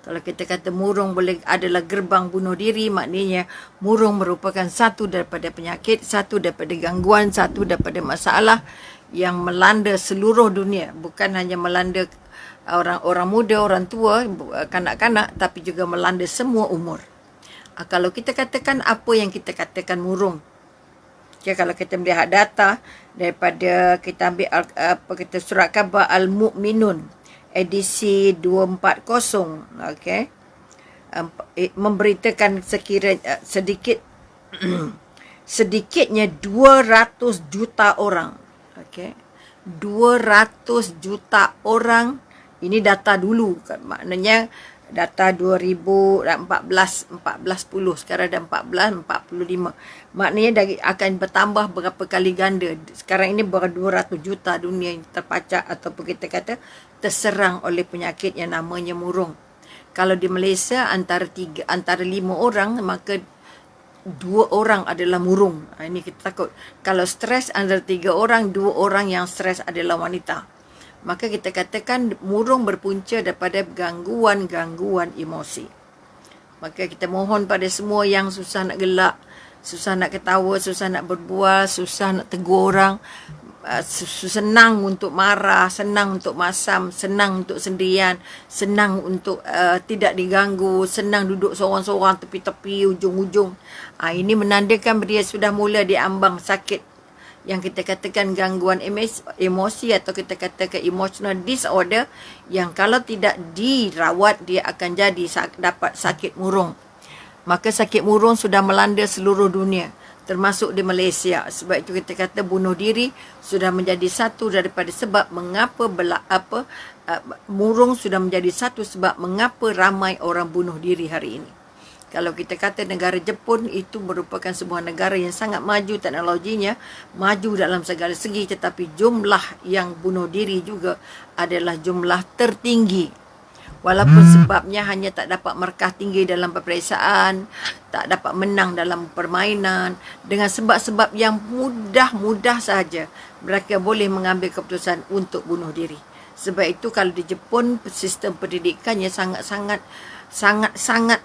Kalau kita kata murung adalah gerbang bunuh diri, maknanya murung merupakan satu daripada penyakit, satu daripada gangguan, satu daripada masalah yang melanda seluruh dunia. Bukan hanya melanda orang-orang muda, orang tua, kanak-kanak, tapi juga melanda semua umur. Kalau kita katakan apa yang kita katakan murung, kalau kita melihat data daripada kita ambil surat khabar Al-Mu'minun edisi 240, memberitakan sedikitnya 200 juta orang. 200 juta orang, ini data dulu, maknanya data 2014-10, sekarang dah 14-45. Maknanya akan bertambah berapa kali ganda. Sekarang ini baru 200 juta dunia yang terpacak ataupun kita kata terserang oleh penyakit yang namanya murung. Kalau di Malaysia antara 5 orang, maka 2 orang adalah murung. Ini kita takut. Kalau stres antara 3 orang, 2 orang yang stres adalah wanita. Maka kita katakan murung berpunca daripada gangguan-gangguan emosi. Maka kita mohon pada semua yang susah nak gelak, susah nak ketawa, susah nak berbual, susah nak tegur orang, senang untuk marah, senang untuk masam, senang untuk sendirian, senang untuk tidak diganggu, senang duduk seorang-seorang tepi-tepi, ujung-ujung. Ini menandakan dia sudah mula diambang sakit yang kita katakan gangguan emosi atau kita katakan emotional disorder, yang kalau tidak dirawat dia akan jadi dapat sakit murung. Maka sakit murung sudah melanda seluruh dunia, termasuk di Malaysia. Sebab itu kita kata bunuh diri sudah menjadi satu daripada sebab mengapa murung sudah menjadi satu sebab mengapa ramai orang bunuh diri hari ini. Kalau kita kata negara Jepun itu merupakan sebuah negara yang sangat maju teknologinya, maju dalam segala segi, tetapi jumlah yang bunuh diri juga adalah jumlah tertinggi. Walaupun sebabnya hanya tak dapat markah tinggi dalam peperiksaan, tak dapat menang dalam permainan, dengan sebab-sebab yang mudah-mudah saja mereka boleh mengambil keputusan untuk bunuh diri. Sebab itu kalau di Jepun sistem pendidikannya sangat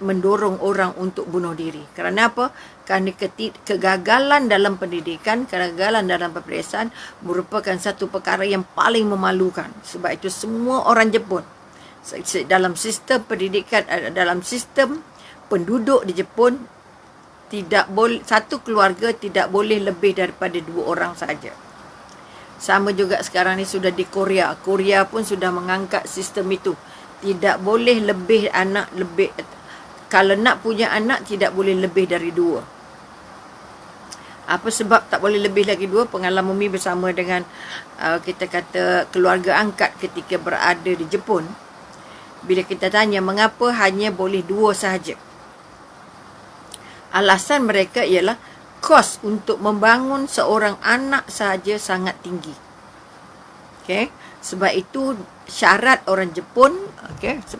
mendorong orang untuk bunuh diri. Kerana apa? Kerana kegagalan dalam pendidikan, kegagalan dalam peperiksaan merupakan satu perkara yang paling memalukan. Sebab itu semua orang Jepun dalam sistem pendidikan, dalam sistem penduduk di Jepun, tidak boleh, satu keluarga tidak boleh lebih daripada 2 orang saja. Sama juga sekarang ni sudah di Korea. Korea pun sudah mengangkat sistem itu. Tidak boleh lebih anak lebih. Kalau nak punya anak tidak boleh lebih dari 2. Apa sebab tak boleh lebih lagi 2? Pengalaman Umi bersama dengan kita kata keluarga angkat ketika berada di Jepun. Bila kita tanya mengapa hanya boleh 2 sahaja, alasan mereka ialah kos untuk membangun seorang anak sahaja sangat tinggi. Sebab itu syarat orang Jepun,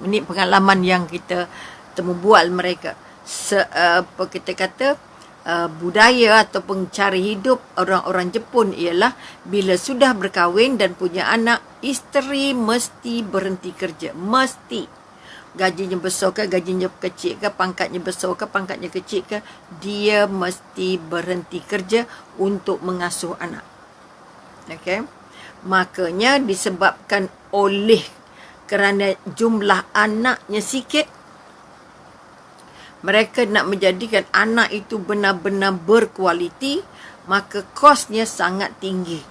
ini pengalaman yang kita bual mereka. Kita kata budaya ataupun cara hidup orang-orang Jepun ialah bila sudah berkahwin dan punya anak, isteri mesti berhenti kerja. Mesti. Gajinya besar ke, gajinya kecil ke, pangkatnya besar ke, pangkatnya kecil ke, dia mesti berhenti kerja untuk mengasuh anak. Makanya disebabkan oleh kerana jumlah anaknya sikit, mereka nak menjadikan anak itu benar-benar berkualiti, maka kosnya sangat tinggi.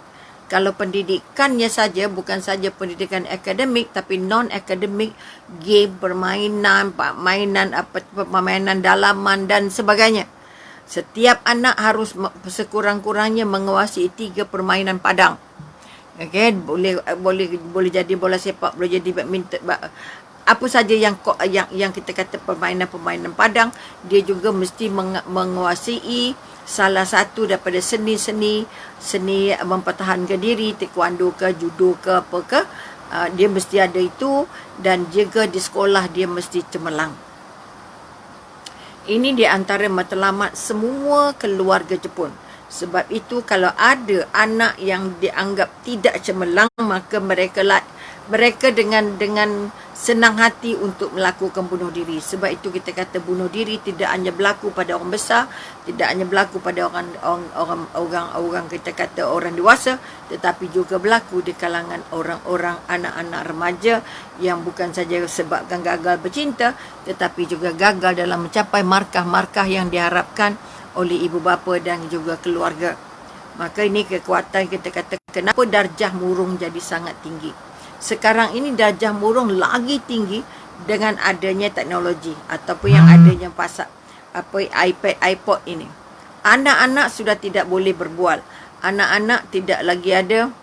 Kalau pendidikannya saja, bukan saja pendidikan akademik, tapi non-akademik, game, permainan dalaman dan sebagainya. Setiap anak harus sekurang-kurangnya menguasai 3 permainan padang. Boleh jadi bola sepak, boleh jadi badminton, apa saja yang kita kata permainan padang, dia juga mesti menguasai salah satu daripada seni mempertahankan diri, taekwondo ke, judo ke, apa ke, dia mesti ada itu, dan juga di sekolah dia mesti cemerlang. Ini di antara matlamat semua keluarga Jepun. Sebab itu kalau ada anak yang dianggap tidak cemerlang, maka mereka dengan senang hati untuk melakukan bunuh diri. Sebab itu kita kata bunuh diri tidak hanya berlaku pada orang besar, tidak hanya berlaku pada orang kita kata orang dewasa, tetapi juga berlaku di kalangan orang-orang anak-anak remaja yang bukan saja sebabkan gagal bercinta, tetapi juga gagal dalam mencapai markah-markah yang diharapkan oleh ibu bapa dan juga keluarga. Maka ini kekuatan kita kata kenapa darjah murung jadi sangat tinggi. Sekarang ini darjah murung lagi tinggi dengan adanya teknologi ataupun yang adanya pasal iPad, iPod ini. Anak-anak sudah tidak boleh berbual. Anak-anak tidak lagi ada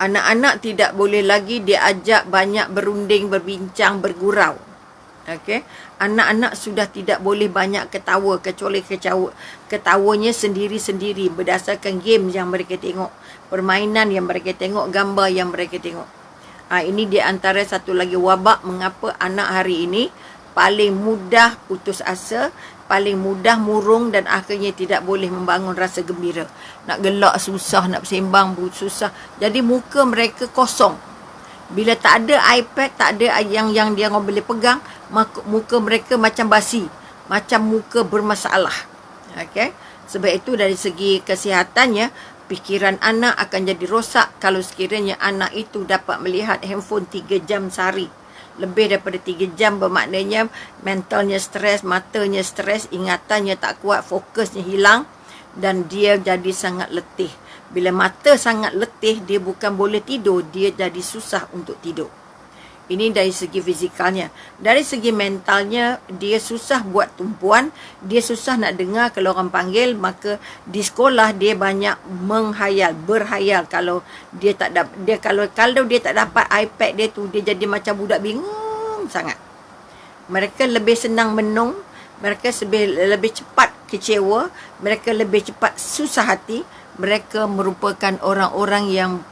anak-anak tidak boleh lagi diajak banyak berunding, berbincang, bergurau. Anak-anak sudah tidak boleh banyak ketawa kecuali ketawanya sendiri-sendiri berdasarkan game yang mereka tengok, permainan yang mereka tengok, gambar yang mereka tengok. Ini di antara satu lagi wabak mengapa anak hari ini paling mudah putus asa, paling mudah murung dan akhirnya tidak boleh membangun rasa gembira. Nak gelak susah, nak bersembang susah. Jadi muka mereka kosong. Bila tak ada iPad, tak ada yang dia orang boleh pegang, muka mereka macam basi, macam muka bermasalah. Sebab itu dari segi kesihatannya, fikiran anak akan jadi rosak kalau sekiranya anak itu dapat melihat handphone 3 jam sehari. Lebih daripada 3 jam bermaknanya mentalnya stres, matanya stres, ingatannya tak kuat, fokusnya hilang dan dia jadi sangat letih. Bila mata sangat letih, dia bukan boleh tidur, dia jadi susah untuk tidur. Ini dari segi fizikalnya. Dari segi mentalnya, dia susah buat tumpuan, dia susah nak dengar kalau orang panggil, maka di sekolah dia banyak berhayal kalau dia tak dapat kalau dia tak dapat iPad dia tu, dia jadi macam budak bingung sangat. Mereka lebih senang menung, mereka lebih cepat kecewa, mereka lebih cepat susah hati. Mereka merupakan orang-orang yang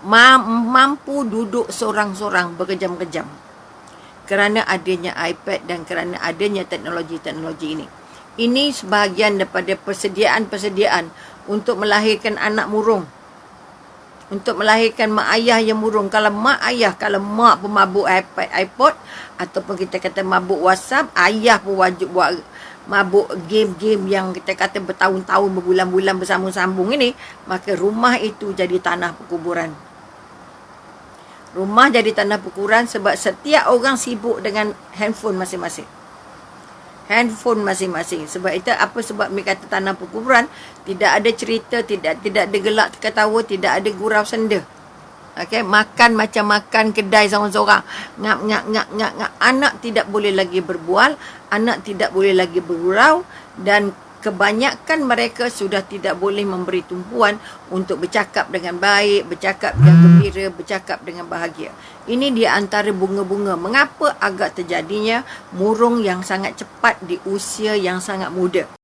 mampu duduk seorang-seorang berkejam-kejam kerana adanya iPad dan kerana adanya teknologi-teknologi ini. Ini sebahagian daripada persediaan untuk melahirkan anak murung, untuk melahirkan mak ayah yang murung. Kalau mak pun mabuk iPad, iPod, ataupun kita kata mabuk WhatsApp, ayah pun wajib buat mabuk game-game yang kita kata bertahun-tahun, berbulan-bulan bersambung-sambung ini, maka rumah itu jadi tanah perkuburan. Rumah jadi tanah perkuburan sebab setiap orang sibuk dengan handphone masing-masing. Sebab itu apa sebab mereka kata tanah perkuburan? Tidak ada cerita, tidak ada gelak ketawa, tidak ada gurau senda. Makan macam makan kedai seorang-seorang. Ngap. Anak tidak boleh lagi berbual, anak tidak boleh lagi bergurau, dan kebanyakan mereka sudah tidak boleh memberi tumpuan untuk bercakap dengan baik, bercakap dengan gembira, bercakap dengan bahagia. Ini di antara bunga-bunga mengapa agak terjadinya murung yang sangat cepat di usia yang sangat muda.